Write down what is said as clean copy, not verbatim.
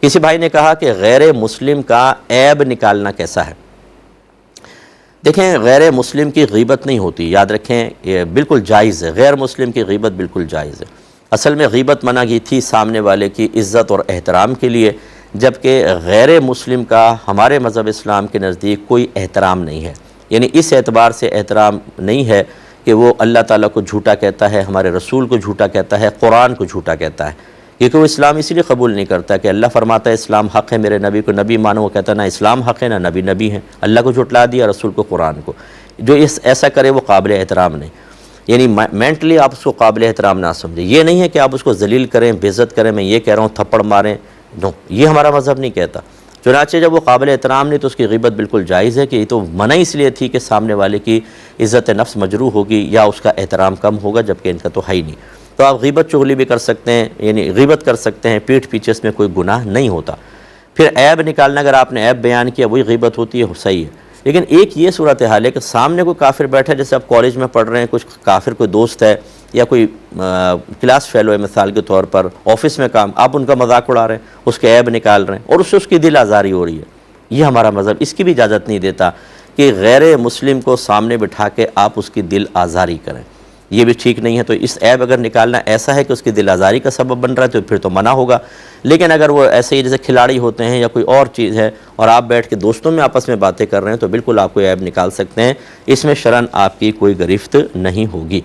کسی بھائی نے کہا کہ غیر مسلم کا عیب نکالنا کیسا ہے؟ دیکھیں، غیر مسلم کی غیبت نہیں ہوتی، یاد رکھیں، یہ بالکل جائز ہے، غیر مسلم کی غیبت بالکل جائز ہے۔ اصل میں غیبت منع کی تھی سامنے والے کی عزت اور احترام کے لیے، جبکہ غیر مسلم کا ہمارے مذہب اسلام کے نزدیک کوئی احترام نہیں ہے، یعنی اس اعتبار سے احترام نہیں ہے کہ وہ اللہ تعالیٰ کو جھوٹا کہتا ہے، ہمارے رسول کو جھوٹا کہتا ہے، قرآن کو جھوٹا کہتا ہے، کیونکہ وہ اسلام اسی لیے قبول نہیں کرتا کہ اللہ فرماتا ہے اسلام حق ہے، میرے نبی کو نبی مانو، وہ کہتا ہے نہ اسلام حق ہے نہ نبی ہیں، اللہ کو جھٹلا دیا، رسول کو، قرآن کو۔ جو ایسا کرے وہ قابل احترام نہیں، یعنی مینٹلی آپ اس کو قابل احترام نہ سمجھیں۔ یہ نہیں ہے کہ آپ اس کو ذلیل کریں، بے عزت کریں، میں یہ کہہ رہا ہوں تھپڑ ماریں، نو، یہ ہمارا مذہب نہیں کہتا۔ چنانچہ جب وہ قابل احترام نہیں تو اس کی غیبت بالکل جائز ہے، کہ یہ تو منع اس لیے تھی کہ سامنے والے کی عزت نفس مجروح ہوگی یا اس کا احترام کم ہوگا، جبکہ ان کا تو ہے ہی نہیں۔ تو آپ غیبت چغلی بھی کر سکتے ہیں، یعنی غیبت کر سکتے ہیں، پیٹھ پیچھے اس میں کوئی گناہ نہیں ہوتا۔ پھر عیب نکالنا، اگر آپ نے عیب بیان کیا وہی غیبت ہوتی ہے، صحیح ہے۔ لیکن ایک یہ صورتحال ہے کہ سامنے کوئی کافر بیٹھا ہے، جیسے آپ کالج میں پڑھ رہے ہیں، کچھ کافر کوئی دوست ہے یا کوئی کلاس فیلو ہے مثال کے طور پر، آفس میں کام، آپ ان کا مذاق اڑا رہے ہیں، اس کے عیب نکال رہے ہیں اور اس سے اس کی دل آزاری ہو رہی ہے، یہ ہمارا مذہب اس کی بھی اجازت نہیں دیتا کہ غیر مسلم کو سامنے بٹھا کے آپ اس کی دل آزاری کریں، یہ بھی ٹھیک نہیں ہے۔ تو اس عیب اگر نکالنا ایسا ہے کہ اس کی دل آزاری کا سبب بن رہا ہے تو پھر تو منع ہوگا۔ لیکن اگر وہ ایسے ہی جیسے کھلاڑی ہوتے ہیں یا کوئی اور چیز ہے اور آپ بیٹھ کے دوستوں میں آپس میں باتیں کر رہے ہیں تو بالکل آپ کو عیب نکال سکتے ہیں، اس میں شرعاً آپ کی کوئی گرفت نہیں ہوگی۔